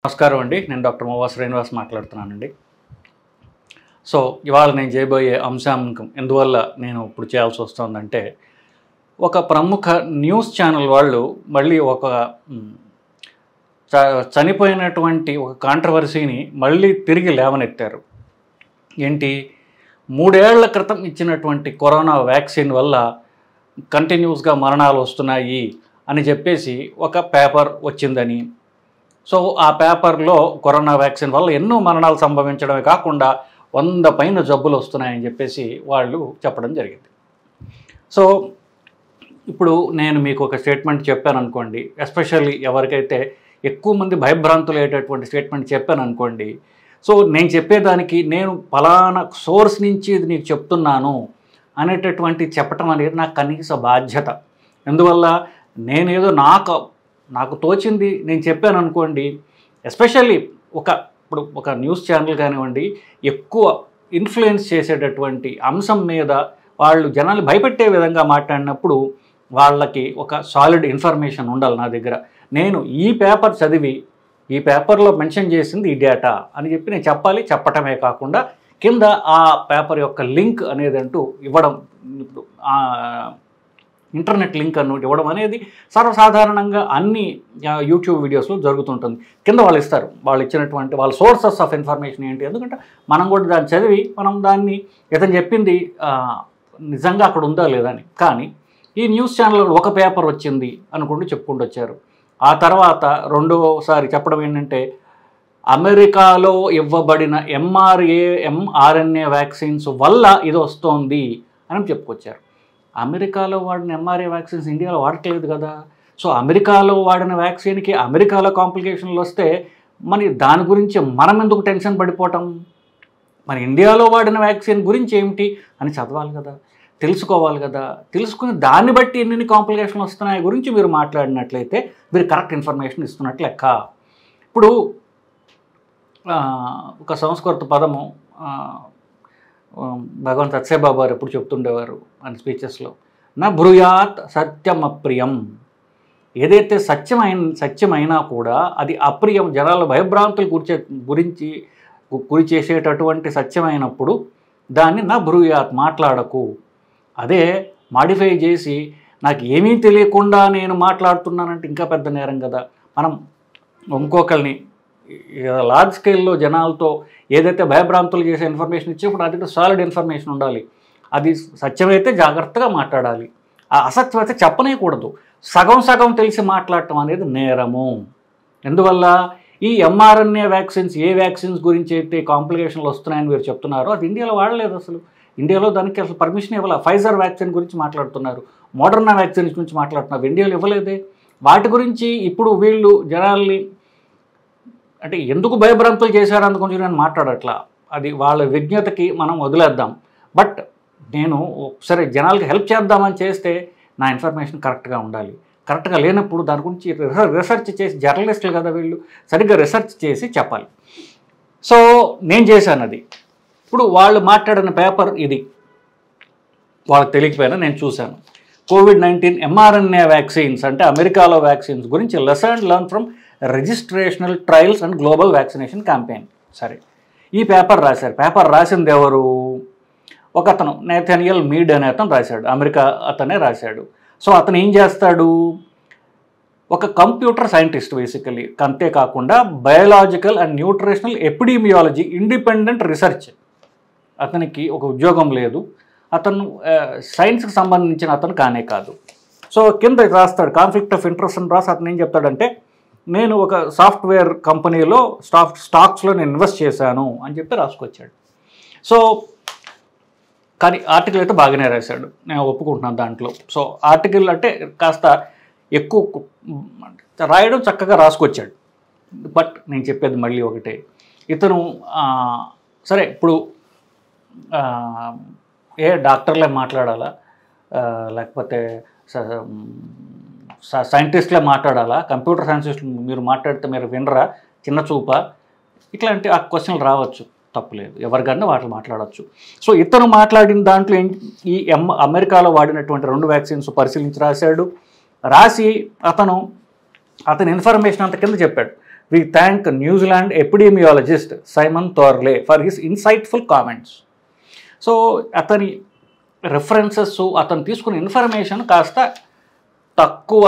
నమస్కారం అండి. నేను డాక్టర్ మోవా శ్రీనివాస్ మాట్లాడుతున్నానండి. సో ఇవాళ నేను చేయబోయే అంశం ఎందువల్ల నేను ఇప్పుడు చేయాల్సి వస్తుందంటే, ఒక ప్రముఖ న్యూస్ ఛానల్ వాళ్ళు మళ్ళీ ఒక చనిపోయినటువంటి ఒక కాంట్రవర్సీని మళ్ళీ తిరిగి లేవనెత్తారు. ఏంటి, 3 ఏళ్ల క్రితం ఇచ్చినటువంటి కరోనా వ్యాక్సిన్ వల్ల కంటిన్యూస్గా మరణాలు వస్తున్నాయి అని చెప్పేసి ఒక పేపర్ వచ్చిందని. సో ఆ పేపర్లో కరోనా వ్యాక్సిన్ వల్ల ఎన్నో మరణాలు సంభవించడమే కాకుండా 100 పైన జబ్బులు వస్తున్నాయని చెప్పేసి వాళ్ళు చెప్పడం జరిగింది. సో ఇప్పుడు నేను మీకు ఒక స్టేట్మెంట్ చెప్పాను అనుకోండి, ఎస్పెషల్లీ ఎవరికైతే ఎక్కువ మంది భయభ్రాంతులు అయ్యేటటువంటి స్టేట్మెంట్ చెప్పాను అనుకోండి, సో నేను చెప్పేదానికి నేను ఫలానా సోర్స్ నుంచి ఇది నీకు చెప్తున్నాను అనేటటువంటి చెప్పటం అనేది నాకు కనీస బాధ్యత. ఎందువల్ల నేనేదో నాకు తోచింది నేను చెప్పాను అనుకోండి, ఎస్పెషల్లీ ఇప్పుడు ఒక న్యూస్ ఛానల్ కానివ్వండి, ఎక్కువ ఇన్ఫ్లుయెన్స్ చేసేటటువంటి అంశం మీద వాళ్ళు జనాలు భయపెట్టే విధంగా మాట్లాడినప్పుడు వాళ్ళకి ఒక సాలిడ్ ఇన్ఫర్మేషన్ ఉండాలి నా దగ్గర. నేను ఈ పేపర్ చదివి ఈ పేపర్లో మెన్షన్ చేసింది ఈ డేటా అని చెప్పి నేను చెప్పాలి. చెప్పటమే కాకుండా కింద ఆ పేపర్ యొక్క లింక్ అనేది అంటూ ఇవ్వడం, ఇప్పుడు ఇంటర్నెట్ లింక్ అన్నట్టు ఇవ్వడం అనేది సర్వసాధారణంగా అన్ని యూట్యూబ్ వీడియోస్లో జరుగుతుంటుంది. కింద వాళ్ళు ఇస్తారు, వాళ్ళు ఇచ్చినటువంటి వాళ్ళ సోర్సెస్ ఆఫ్ ఇన్ఫర్మేషన్ ఏంటి. ఎందుకంటే మనం కూడా దాన్ని చదివి మనం దాన్ని ఇతను చెప్పింది నిజంగా అక్కడ ఉందా లేదా అని. కానీ ఈ న్యూస్ ఛానల్ ఒక పేపర్ వచ్చింది అనుకుంటూ చెప్పుకుంటూ వచ్చారు. ఆ తర్వాత రెండోసారి చెప్పడం ఏంటంటే, అమెరికాలో ఇవ్వబడిన mRNA వ్యాక్సిన్స్ వల్ల ఇది వస్తోంది అని చెప్పుకొచ్చారు. అమెరికాలో వాడిన mRNA వ్యాక్సిన్స్ ఇండియాలో వాడట్లేదు కదా. సో అమెరికాలో వాడిన వ్యాక్సిన్కి అమెరికాలో కాంప్లికేషన్లు వస్తే మరి దాని గురించి మనం ఎందుకు టెన్షన్ పడిపోవటం? మన ఇండియాలో వాడిన వ్యాక్సిన్ గురించి ఏమిటి అని చదవాలి కదా, తెలుసుకోవాలి కదా. తెలుసుకుని దాన్ని బట్టి ఎన్ని కాంప్లికేషన్లు వస్తున్నాయి గురించి మీరు మాట్లాడినట్లయితే మీరు కరెక్ట్ ఇన్ఫర్మేషన్ ఇస్తున్నట్లు లెక్క. ఇప్పుడు ఒక సంస్కృత పదము భగవాన్ సత్యసాయిబాబా గారు ఎప్పుడు చెప్తుండేవారు అని స్పీచెస్లో, నా బ్రూయాత్ సత్యం అప్రియం. ఏదైతే సత్యమైనా కూడా అది అప్రియం, జనాల భయభ్రాంతులు గురి చేసేటటువంటి సత్యమైనప్పుడు దాన్ని నా బ్రూయాత్, మాట్లాడకు. అదే మాడిఫై చేసి నాకు ఏమీ తెలియకుండా నేను మాట్లాడుతున్నానంటే ఇంకా పెద్ద నేరం కదా. మనం ఇంకొకరిని లార్జ్ స్కేల్లో జనాలతో ఏదైతే భయభ్రాంతులు చేసే ఇన్ఫర్మేషన్ ఇచ్చేప్పుడు అది సాలిడ్ ఇన్ఫర్మేషన్ ఉండాలి. అది సత్యమైతే జాగ్రత్తగా మాట్లాడాలి, ఆ అసత్యం అయితే చెప్పనేకూడదు. సగం తెలిసి మాట్లాడటం అనేది నేరము. ఎందువల్ల ఈ mRNA వ్యాక్సిన్స్, ఏ వ్యాక్సిన్స్ గురించి అయితే కాంప్లికేషన్లు వస్తున్నాయని మీరు చెప్తున్నారో అది ఇండియాలో వాడలేదు. అసలు ఇండియాలో దానికి అసలు పర్మిషన్ ఇవ్వాలి. ఫైజర్ వ్యాక్సిన్ గురించి మాట్లాడుతున్నారు, మోడర్నా వ్యాక్సిన్స్ గురించి మాట్లాడుతున్నారు, ఇండియాలో ఇవ్వలేదే. వాటి గురించి ఇప్పుడు వీళ్ళు జనాల్ని అంటే ఎందుకు భయభ్రాంతులు చేశారు అందుకొని నేను మాట్లాడట్లా, అది వాళ్ళ విజ్ఞతకి మనం వదిలేద్దాం. బట్ నేను సరే జనాలకి హెల్ప్ చేద్దామని చేస్తే నా ఇన్ఫర్మేషన్ కరెక్ట్గా ఉండాలి. కరెక్ట్గా లేనప్పుడు దాని గురించి రీసెర్చ్ చేసి, జర్నలిస్టులు కదా వీళ్ళు, సరిగ్గా రీసెర్చ్ చేసి చెప్పాలి. సో నేను చేశాను అది. ఇప్పుడు వాళ్ళు మాట్లాడిన పేపర్ ఇది, వాళ్ళకి తెలియకపోయినా నేను చూశాను. COVID-19 mRNA వ్యాక్సిన్స్ అంటే అమెరికాలో వ్యాక్సిన్స్ గురించి lesson learn from registrational trials and global vaccination campaign. సరే, ఈ పేపర్ రాశారు. పేపర్ రాసింది ఎవరు? ఒక అతను నేథానియల్ మీడ్ అనే అతను రాశాడు, అమెరికా అతనే రాశాడు. సో అతను ఏం చేస్తాడు, ఒక కంప్యూటర్ సైంటిస్ట్ బేసికలీ. అంతేకాకుండా biological and nutritional epidemiology independent research. అతనికి ఒక ఉద్యోగం లేదు, అతను సైన్స్కి సంబంధించిన అతను కానే కాదు. సో కింద రాస్తాడు కాన్ఫ్లిక్ట్ ఆఫ్ ఇంట్రెస్ట్ అని రాసి అతను ఏం చెప్తాడంటే, నేను ఒక సాఫ్ట్వేర్ కంపెనీలో స్టాక్స్లో నేను ఇన్వెస్ట్ చేశాను అని చెప్పి రాసుకొచ్చాడు. సో కానీ ఆర్టికల్ అయితే బాగానే రాశాడు, నేను ఒప్పుకుంటున్నాను దాంట్లో. సో ఆర్టికల్ అంటే కాస్త ఎక్కువ రాయడం చక్కగా రాసుకొచ్చాడు. బట్ నేను చెప్పేది మళ్ళీ ఒకటే, ఇతను సరే ఇప్పుడు డాక్టర్లే మాట్లాడాలా, లేకపోతే సైంటిస్ట్లే మాట్లాడాలా, కంప్యూటర్ సైంటిస్టులు మీరు మాట్లాడితే మీరు వినరా, చిన్న చూప, ఇట్లాంటి ఆ క్వశ్చన్లు రావచ్చు, తప్పులేదు, ఎవరికన్నా వాటిని మాట్లాడవచ్చు. సో ఇతను మాట్లాడిన దాంట్లో ఈ అమెరికాలో వాడినటువంటి 2 వ్యాక్సిన్స్ పరిశీలించి రాశాడు. రాసి అతని ఇన్ఫర్మేషన్ అంత కింద చెప్పాడు. We thank New Zealand epidemiologist Simon Thorley for his insightful comments. So అతని రెఫరెన్సెస్, అతను తీసుకున్న ఇన్ఫర్మేషన్ కాస్త తక్కువ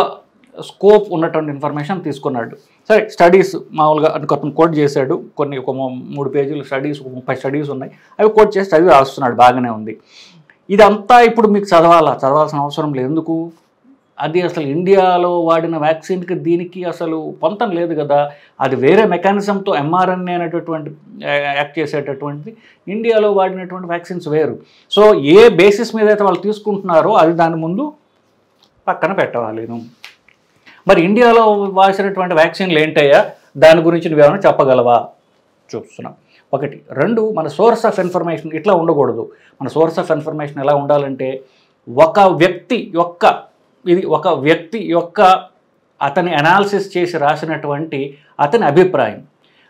స్కోప్ ఉన్నటువంటి ఇన్ఫర్మేషన్ తీసుకున్నాడు. సరే, స్టడీస్ మామూలుగా అతను కోట్ చేశాడు, ఒక 3 పేజీలు స్టడీస్, 30 స్టడీస్ ఉన్నాయి, అవి కోట్ చేసి చదివి రాస్తున్నాడు, బాగానే ఉంది. ఇదంతా ఇప్పుడు మీకు చదవాల్సిన అవసరం లేదు. ఎందుకు? అది అసలు ఇండియాలో వాడిన వ్యాక్సిన్కి దీనికి అసలు పొంతం లేదు కదా. అది వేరే మెకానిజంతో ఎంఆర్ఎన్ఏ అనేటటువంటి యాక్ట్ చేసేటటువంటిది, ఇండియాలో వాడినటువంటి వ్యాక్సిన్స్ వేరు. సో ఏ బేసిస్ మీద అయితే వాళ్ళు తీసుకుంటున్నారో అది దాని ముందు పక్కన పెట్టవాలి. మరి ఇండియాలో వాసినటువంటి వ్యాక్సిన్లు ఏంటయ్యా, దాని గురించి నువ్వేమైనా చెప్పగలవా? చూస్తున్నాం. 1. 2, మన సోర్స్ ఆఫ్ ఇన్ఫర్మేషన్ ఇట్లా ఉండకూడదు. మన సోర్స్ ఆఫ్ ఇన్ఫర్మేషన్ ఎలా ఉండాలంటే ఒక వ్యక్తి యొక్క అతని అనాలిసిస్ చేసి రాసినటువంటి అతని అభిప్రాయం.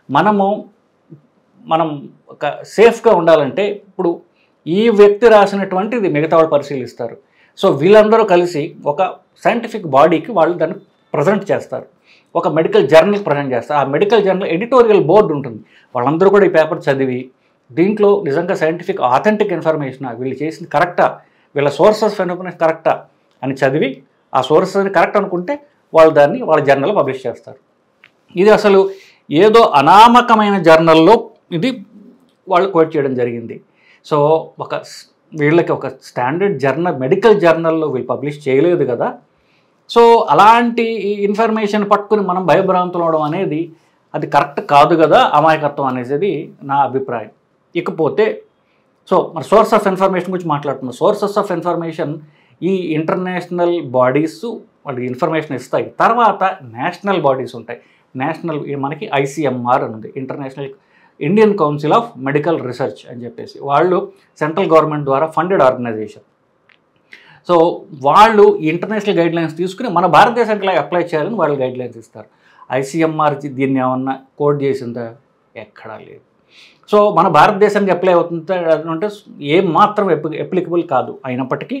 మనం ఒక సేఫ్గా ఉండాలంటే ఇప్పుడు ఈ వ్యక్తి రాసినటువంటిది మిగతా వాళ్ళు పరిశీలిస్తారు. సో వీళ్ళందరూ కలిసి ఒక సైంటిఫిక్ బాడీకి వాళ్ళు దాన్ని ప్రజెంట్ చేస్తారు, ఒక మెడికల్ జర్నల్కి ప్రజెంట్ చేస్తారు. ఆ మెడికల్ జర్నల్ ఎడిటోరియల్ బోర్డు ఉంటుంది, వాళ్ళందరూ కూడా ఈ పేపర్ చదివి దీంట్లో నిజంగా సైంటిఫిక్ ఆథెంటిక్ ఇన్ఫర్మేషన్, వీళ్ళు చేసింది కరెక్టా, వీళ్ళ సోర్సెస్ ఇన్ఫర్మేషన్ కరెక్టా అని చదివి ఆ సోర్సెస్ కరెక్ట్ అనుకుంటే వాళ్ళు దాన్ని వాళ్ళ జర్నల్లో పబ్లిష్ చేస్తారు. ఇది అసలు ఏదో అనామకమైన జర్నల్లో ఇది వాళ్ళు కోట్ చేయడం జరిగింది. సో వీళ్ళకి ఒక స్టాండర్డ్ జర్నల్, మెడికల్ జర్నల్లో వీళ్ళు పబ్లిష్ చేయలేదు కదా. సో అలాంటి ఇన్ఫర్మేషన్ పట్టుకుని మనం భయభ్రాంతులు అవడం అనేది అది కరెక్ట్ కాదు కదా, అమాయకత్వం అనేది నా అభిప్రాయం. ఇకపోతే మన సోర్స్ ఆఫ్ ఇన్ఫర్మేషన్ గురించి మాట్లాడుతున్నాం. సోర్సెస్ ఆఫ్ ఇన్ఫర్మేషన్ ఈ ఇంటర్నేషనల్ బాడీస్ వాళ్ళకి ఇన్ఫర్మేషన్ ఇస్తాయి. తర్వాత నేషనల్ బాడీస్ ఉంటాయి. మనకి ICMR అని ఉంది, Indian council of medical research అని చెప్పేసి. వాళ్ళు సెంట్రల్ గవర్నమెంట్ ద్వారా ఫండెడ్ ఆర్గనైజేషన్. సో వాళ్ళు ఇంటర్నేషనల్ గైడ్లైన్స్ తీసుకుని మన భారతదేశానికి అప్లై చేయాలని వాళ్ళు గైడ్లైన్స్ ఇస్తారు. ICMR దీన్ని ఏమన్నా కోడ్ చేసిందా? ఎక్కడా లేదు. సో మన భారతదేశానికి అప్లై అవుతుంటే అంటే ఏం మాత్రం అప్లికబుల్ కాదు. అయినప్పటికీ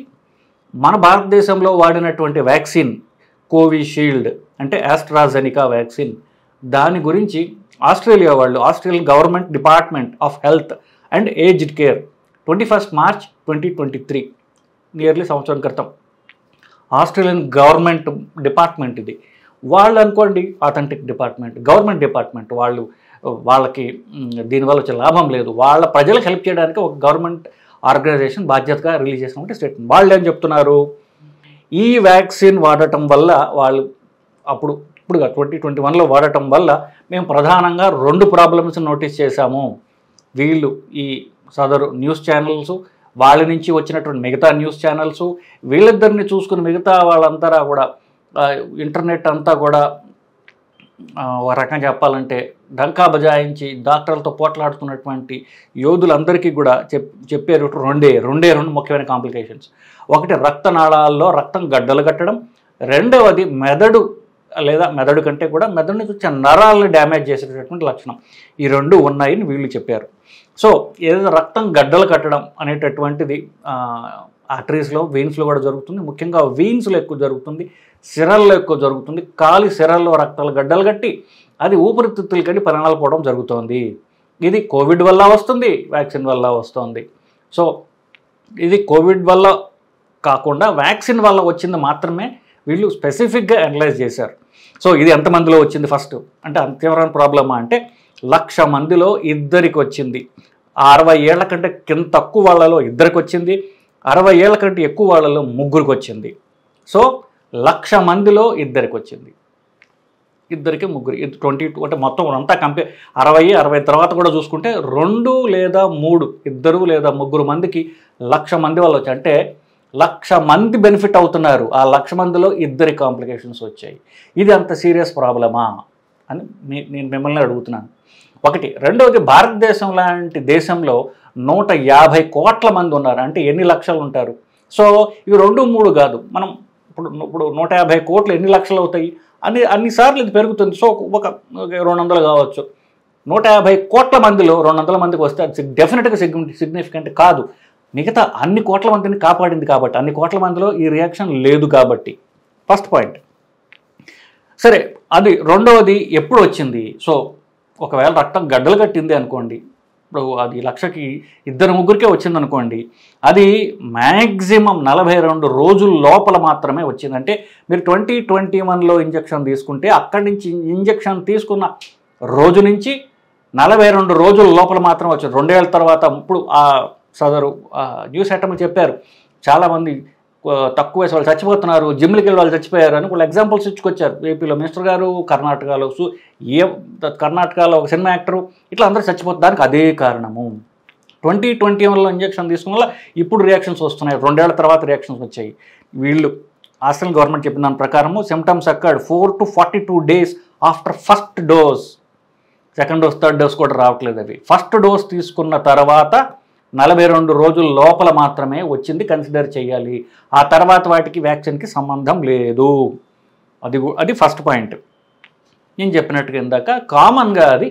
మన భారతదేశంలో వాడినటువంటి వ్యాక్సిన్ కోవిషీల్డ్ అంటే ఆస్ట్రాజెనికా వ్యాక్సిన్, దాని గురించి Australian government department of health and aged care 21 March 2023, nearly సంవత్సరం క్రితం, ఆస్ట్రేలియన్ గవర్నమెంట్ డిపార్ట్మెంట్ ఇది. వాళ్ళు అనుకోండి ఆథెంటిక్ డిపార్ట్మెంట్, గవర్నమెంట్ డిపార్ట్మెంట్, వాళ్ళకి దీనివల్ల వచ్చే లాభం లేదు, వాళ్ళ ప్రజలకు హెల్ప్ చేయడానికి ఒక గవర్నమెంట్ ఆర్గనైజేషన్ బాధ్యతగా రిలీజ్ చేసినటువంటి స్టేట్మెంట్. వాళ్ళు ఏం చెప్తున్నారు, ఈ వ్యాక్సిన్ వాడటం వల్ల ఇప్పుడుగా 2021లో వాడటం వల్ల మేము ప్రధానంగా 2 ప్రాబ్లమ్స్ నోటీస్ చేశాము. వీళ్ళు ఈ సదరు న్యూస్ ఛానల్స్, వాళ్ళ నుంచి వచ్చినటువంటి మిగతా న్యూస్ ఛానల్స్, వీళ్ళిద్దరిని చూసుకుని మిగతా వాళ్ళంతా కూడా ఇంటర్నెట్ అంతా కూడా ఒక రకంగా చెప్పాలంటే డంకా బజాయించి డాక్టర్లతో పోట్లాడుతున్నటువంటి యోధులందరికీ కూడా చెప్పారు రెండే ముఖ్యమైన కాంప్లికేషన్స్. 1, రక్తనాళాల్లో రక్తం గడ్డలు కట్టడం. 2వది మెదడు కంటే కూడా మెదడుని వచ్చే నరాలను డ్యామేజ్ చేసేటటువంటి లక్షణం. ఈ 2 ఉన్నాయని వీళ్ళు చెప్పారు. సో ఏదైతే రక్తం గడ్డలు కట్టడం అనేటటువంటిది ఆర్టరీస్లో, వెయిన్స్లో కూడా జరుగుతుంది. ముఖ్యంగా వెయిన్స్లో ఎక్కువ జరుగుతుంది, సిరల్లో ఎక్కువ జరుగుతుంది. కాలి సిరల్లో రక్తాలు గడ్డలు కట్టి అది ఊపిరితిత్తులు కంటే పరిణామాలు పోవడం జరుగుతోంది. ఇది కోవిడ్ వల్ల వస్తుంది, వ్యాక్సిన్ వల్ల వస్తుంది. సో ఇది కోవిడ్ వల్ల కాకుండా వ్యాక్సిన్ వల్ల వచ్చింది మాత్రమే వీళ్ళు స్పెసిఫిక్గా అనలైజ్ చేశారు. సో ఇది ఎంతమందిలో వచ్చింది ఫస్ట్ అంటే అంత తీవ్రమైన ప్రాబ్లమా అంటే 1,00,000 మందిలో 2కి వచ్చింది. 60 ఏళ్ల కంటే కింద తక్కువ వాళ్ళలో 2కి వచ్చింది, 60 ఏళ్ల కంటే ఎక్కువ వాళ్ళలో 3కి వచ్చింది. సో 1,00,000 మందిలో 2కి వచ్చింది, 2కి 3, 22 అంటే మొత్తం అంతా 60 తర్వాత కూడా చూసుకుంటే 2 లేదా 3, 2 లేదా 3 మందికి 1,00,000 మంది వాళ్ళు వచ్చాయి. అంటే 1,00,000 మంది బెనిఫిట్ అవుతున్నారు, ఆ 1,00,000 మందిలో 2 కాంప్లికేషన్స్ వచ్చాయి. ఇది అంత సీరియస్ ప్రాబ్లమా అని నేను మిమ్మల్ని అడుగుతున్నాను. 1. 2వది, భారతదేశం లాంటి దేశంలో 150 కోట్ల మంది ఉన్నారు. అంటే ఎన్ని లక్షలు ఉంటారు? సో ఇవి 2, 3 కాదు. మనం ఇప్పుడు 150 కోట్లు ఎన్ని లక్షలు అవుతాయి అన్నిసార్లు ఇది పెరుగుతుంది. సో ఒక 200 కావచ్చు. 150 కోట్ల మందిలో 200 మందికి వస్తే అది డెఫినెట్గా సిగ్నిఫికెంట్ కాదు. మిగతా అన్ని కోట్ల మందిని కాపాడింది కాబట్టి, అన్ని కోట్ల మందిలో ఈ రియాక్షన్ లేదు కాబట్టి. First point. సరే, అది రెండవది ఎప్పుడు వచ్చింది. సో ఒకవేళ రక్తం గడ్డలు కట్టింది అనుకోండి, ఇప్పుడు అది లక్షకి 2-3కే వచ్చింది అనుకోండి, అది మ్యాక్సిమం 42 రోజుల లోపల మాత్రమే వచ్చింది. అంటే మీరు 2021లో ఇంజెక్షన్ తీసుకుంటే అక్కడి నుంచి ఇంజెక్షన్ తీసుకున్న రోజు నుంచి 42 రోజుల లోపల మాత్రమే వచ్చింది. 2 ఏళ్ళ తర్వాత ఇప్పుడు ఆ సదరు న్యూస్ ఐటమ్ చెప్పారు, చాలామంది తక్కువ వయసు వాళ్ళు చచ్చిపోతున్నారు, జిమ్లకి వెళ్ళి వాళ్ళు చచ్చిపోయారు అని వాళ్ళు ఎగ్జాంపుల్స్ ఇచ్చుకొచ్చారు. ఏపీలో మినిస్టర్ గారు, కర్ణాటకలో కర్ణాటకలో ఒక సినిమా యాక్టరు, ఇట్లా అందరూ చచ్చిపోతున్నారు. దానికి అదే కారణము. 2021లో ఇంజెక్షన్ తీసుకున్న వల్ల ఇప్పుడు రియాక్షన్స్ వస్తున్నాయి, 2 ఏళ్ల తర్వాత రియాక్షన్స్ వచ్చాయి. వీళ్ళు ఆస్ట్రేలియన్ గవర్నమెంట్ చెప్పిన దాని ప్రకారము symptoms occurred 4 to 42 days after first dose. Second dose, third dose కూడా రావట్లేదు. అవి ఫస్ట్ డోస్ తీసుకున్న తర్వాత 42 రోజుల లోపల మాత్రమే వచ్చింది కన్సిడర్ చేయాలి. ఆ తర్వాత వాటికి వ్యాక్సిన్కి సంబంధం లేదు. అది ఫస్ట్ పాయింట్. నేను చెప్పినట్టుగా ఇందాక కామన్గా అది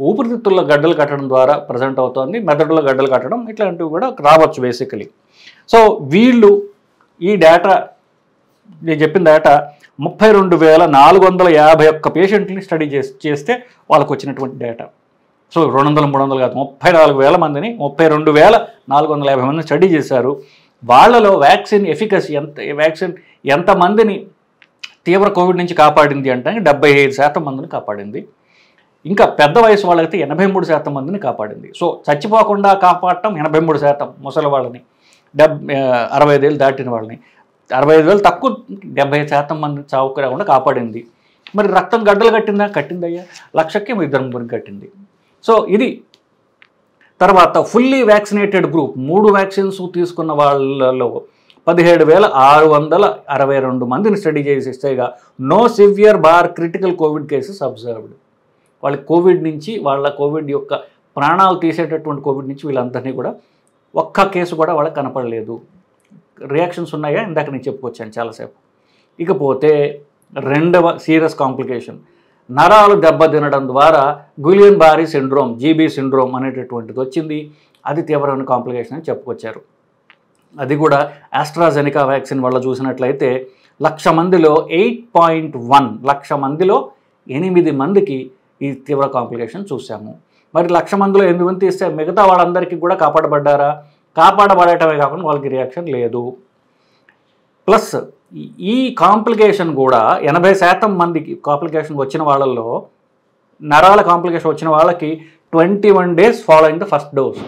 ఊపిరితిత్తుల్లో గడ్డలు కట్టడం ద్వారా ప్రజెంట్ అవుతోంది, మెదడులో గడ్డలు కట్టడం ఇట్లాంటివి కూడా రావచ్చు బేసికలీ. సో వీళ్ళు ఈ డేటా, నేను చెప్పిన డేటా 32,451 పేషెంట్ని స్టడీ చేస్తే వాళ్ళకు వచ్చినటువంటి డేటా. సో 200-300 కాదు, 34,000 మందిని, 32,450 మందిని స్టడీ చేశారు. వాళ్ళలో వ్యాక్సిన్ ఎఫికసీ వ్యాక్సిన్ ఎంతమందిని తీవ్ర కోవిడ్ నుంచి కాపాడింది అంటే 75% మందిని కాపాడింది. ఇంకా పెద్ద వయసు వాళ్ళైతే 83% మందిని కాపాడింది. సో చచ్చిపోకుండా కాపాడటం 83%, ముసలి వాళ్ళని 65 ఏళ్ళు దాటిన వాళ్ళని, 65 ఏళ్ళు తక్కువ 70% మంది చావుకు రాకుండా కాపాడింది. మరి రక్తం గడ్డలు కట్టిందా? కట్టిందయ్యా, లక్షకి 2-3 కట్టింది. సో ఇది. తర్వాత ఫుల్లీ వ్యాక్సినేటెడ్ గ్రూప్ 3 వ్యాక్సిన్స్ తీసుకున్న వాళ్ళలో 17,662 మందిని స్టడీ చేసేస్తేగా no severe bar critical COVID cases observed. వాళ్ళ కోవిడ్ నుంచి, వాళ్ళ కోవిడ్ యొక్క ప్రాణాలు తీసేటటువంటి కోవిడ్ నుంచి వీళ్ళందరినీ కూడా ఒక్క కేసు కూడా వాళ్ళకి కనపడలేదు. రియాక్షన్స్ ఉన్నాయా? ఇందాక నేను చెప్పుకొచ్చాను చాలాసేపు. ఇకపోతే రెండవ సీరియస్ కాంప్లికేషన్, నరాలు దెబ్బతినడం ద్వారా గులియన్ బారీ సిండ్రోమ్, జీబీ సిండ్రోమ్ అనేటటువంటిది వచ్చింది. అది తీవ్రమైన కాంప్లికేషన్ అని చెప్పుకొచ్చారు. అది కూడా ఆస్ట్రాజెనికా వ్యాక్సిన్ వల్ల చూసినట్లయితే 1,00,000 మందిలో 8.1, 1,00,000 మందిలో 8 మందికి ఈ తీవ్ర కాంప్లికేషన్ చూసాము. మరి 1,00,000 మందిలో 8 మంది తీస్తే మిగతా వాళ్ళందరికీ కూడా కాపాడబడ్డారా? కాపాడబడటమే కాకుండా వాళ్ళకి రియాక్షన్ లేదు. ప్లస్ ఈ కాంప్లికేషన్ కూడా 80% మందికి కాంప్లికేషన్ వచ్చిన వాళ్ళల్లో, నరాల కాంప్లికేషన్ వచ్చిన వాళ్ళకి 21 days following the first dose.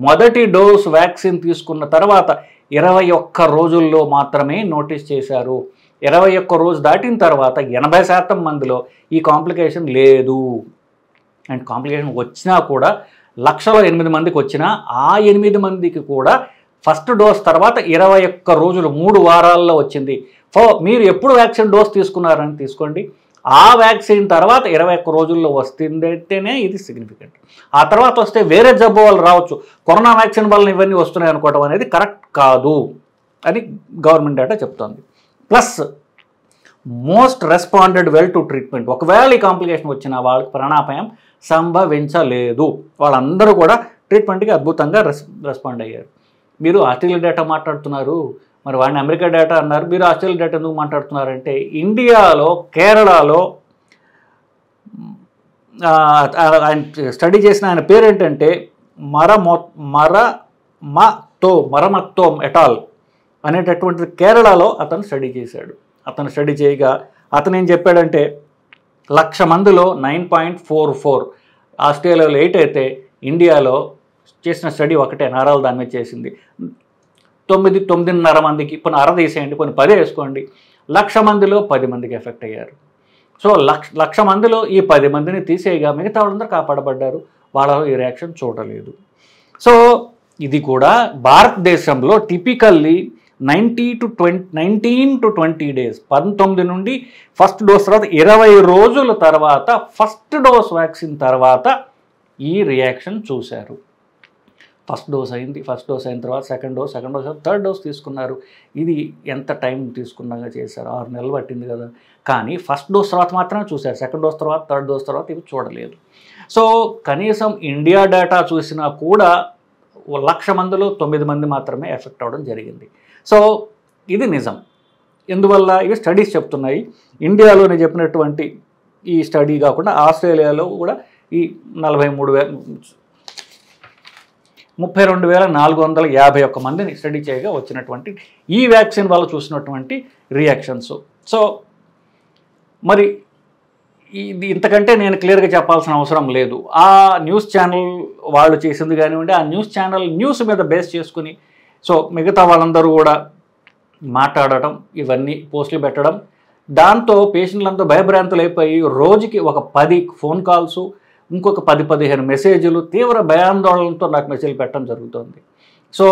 మొదటి డోస్ వ్యాక్సిన్ తీసుకున్న తర్వాత 21 రోజుల్లో మాత్రమే నోటీస్ చేశారు. 21 రోజు దాటిన తర్వాత 80% మందిలో ఈ కాంప్లికేషన్ లేదు. అండ్ కాంప్లికేషన్ వచ్చినా కూడా 1,00,000లో 8 మందికి వచ్చినా ఆ 8 మందికి కూడా ఫస్ట్ డోస్ తర్వాత 21 రోజులు, 3 వారాల్లో వచ్చింది. మీరు ఎప్పుడు వ్యాక్సిన్ డోస్ తీసుకున్నారని తీసుకోండి, ఆ వ్యాక్సిన్ తర్వాత 21 రోజుల్లో వస్తుందంటేనే ఇది సిగ్నిఫికెంట్. ఆ తర్వాత వస్తే వేరే జబ్బు వాళ్ళు రావచ్చు, కరోనా వ్యాక్సిన్ వల్ల ఇవన్నీ వస్తున్నాయి అనుకోవడం అనేది కరెక్ట్ కాదు అని గవర్నమెంట్ డేటా చెప్తోంది. Plus most responded well to treatment. ఒకవేళ ఈ కాంప్లికేషన్ వచ్చిన వాళ్ళకి ప్రాణాపాయం సంభవించలేదు. వాళ్ళందరూ కూడా ట్రీట్మెంట్కి అద్భుతంగా రెస్పాండ్ అయ్యారు. మీరు ఆస్ట్రేలియా డేటా మాట్లాడుతున్నారు, మరి వాడిని అమెరికా డేటా అన్నారు, మీరు ఆస్ట్రేలియా డేటా ఎందుకు మాట్లాడుతున్నారంటే, ఇండియాలో కేరళలో ఆయన స్టడీ చేసిన ఆయన పేరేంటంటే మరమత్తోమ్ ఎటాల్ అనేటటువంటి కేరళలో అతను స్టడీ చేశాడు. అతను స్టడీ చేయగా అతను ఏం చెప్పాడంటే 1,00,000 మందిలో 9.44, ఆస్ట్రేలియాలో 8 అయితే ఇండియాలో చేసిన స్టడీ ఒకటే, నరాలు దాని మీద చేసింది. 9.5 మందికి, కొన్ని అర తీసేయండి, కొన్ని 10 వేసుకోండి, 1,00,000 మందిలో 10 మందికి ఎఫెక్ట్ అయ్యారు. సో 1,00,000 మందిలో ఈ 10 మందిని తీసేయగా మిగతా వాళ్ళందరూ కాపాడబడ్డారు. వాళ్ళలో ఈ రియాక్షన్ చూడలేదు. సో ఇది కూడా భారతదేశంలో టిపికల్లీ 19 to 20 days, 19 నుండి ఫస్ట్ డోస్ తర్వాత 20 రోజుల తర్వాత ఫస్ట్ డోస్ వ్యాక్సిన్ తర్వాత ఈ రియాక్షన్ చూశారు. ఫస్ట్ డోస్ అయింది, ఫస్ట్ డోస్ అయిన తర్వాత సెకండ్ డోస్, థర్డ్ డోస్ తీసుకున్నారు. ఇది ఎంత టైం తీసుకున్నాగా చేశారు? 6 నెలలు పట్టింది కదా. కానీ ఫస్ట్ డోస్ తర్వాత మాత్రమే చూశారు, సెకండ్ డోస్ తర్వాత, థర్డ్ డోస్ తర్వాత ఇవి చూడలేదు. సో కనీసం ఇండియా డేటా చూసినా కూడా 1,00,000 మందిలో 9 మంది మాత్రమే ఎఫెక్ట్ అవ్వడం జరిగింది. సో ఇది నిజం. ఎందువల్ల? ఇవి స్టడీస్ చెప్తున్నాయి. ఇండియాలో నేను చెప్పినటువంటి ఈ స్టడీ కాకుండా ఆస్ట్రేలియాలో కూడా ఈ 32,451 మందిని స్టడీ చేయగా వచ్చినటువంటి ఈ వ్యాక్సిన్ వల్ల చూసినటువంటి రియాక్షన్స్. సో మరి ఇది ఇంతకంటే నేను క్లియర్గా చెప్పాల్సిన అవసరం లేదు. ఆ న్యూస్ ఛానల్ వాళ్ళు చేసింది కానివ్వండి, ఆ న్యూస్ ఛానల్ న్యూస్ మీద బేస్ చేసుకుని సో మిగతా వాళ్ళందరూ కూడా మాట్లాడటం, ఇవన్నీ పోస్టులు పెట్టడం, దాంతో పేషెంట్లంతా భయభ్రాంతులు అయిపోయి రోజుకి ఒక 10 ఫోన్ కాల్సు, ఇంకొక 10-15 మెసేజ్లు, తీవ్ర భయాందోళనతో నాకు మెసేజ్లు పెట్టడం జరుగుతుంది. సో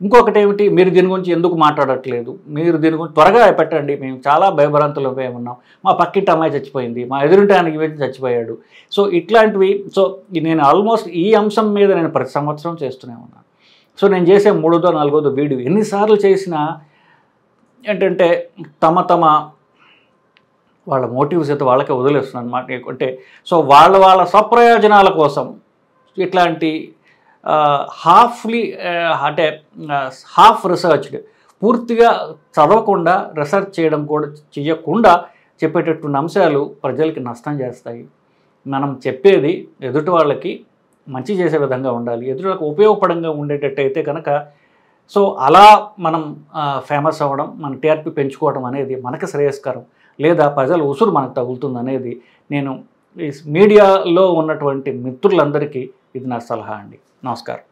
ఇంకొకటి ఏమిటి, మీరు దీని గురించి ఎందుకు మాట్లాడట్లేదు, మీరు దీని గురించి త్వరగా పెట్టండి, మేము చాలా భయభ్రాంతులు ఉన్నాం, మా పక్కింటి అమ్మాయి చచ్చిపోయింది, మా ఎదురింటి ఆయనకి చచ్చిపోయాడు. సో ఇట్లాంటివి. సో నేను ఆల్మోస్ట్ ఈ అంశం మీద నేను ప్రతి సంవత్సరం చేస్తూనే ఉన్నాను. సో నేను చేసే 3దో 4దో వీడియో ఎన్నిసార్లు చేసినా ఏంటంటే తమ వాళ్ళ మోటివ్స్ అయితే వాళ్ళకే వదిలేస్తున్నాను అనమాట. అంటే సో వాళ్ళ స్వప్రయోజనాల కోసం ఇట్లాంటి అంటే హాఫ్ రీసెర్చ్డ్, పూర్తిగా చదవకుండా రీసెర్చ్ చేయకుండా చెప్పేటటువంటి అంశాలు ప్రజలకి నష్టం చేస్తాయి. మనం చెప్పేది ఎదుటి వాళ్ళకి మంచి చేసే విధంగా ఉండాలి, ఎదుటి వాళ్ళకి ఉపయోగపడంగా ఉండేటట్టయితే కనుక సో అలా మనం ఫేమస్ అవ్వడం, మన టీఆర్పీ పెంచుకోవడం అనేది మనకి శ్రేయస్కరం, లేదా ప్రజల ఉసురు మనకు తగులుతుంది అనేది నేను ఈ మీడియాలో ఉన్నటువంటి మిత్రులందరికీ ఇది నా సలహా అండి. నమస్కారం.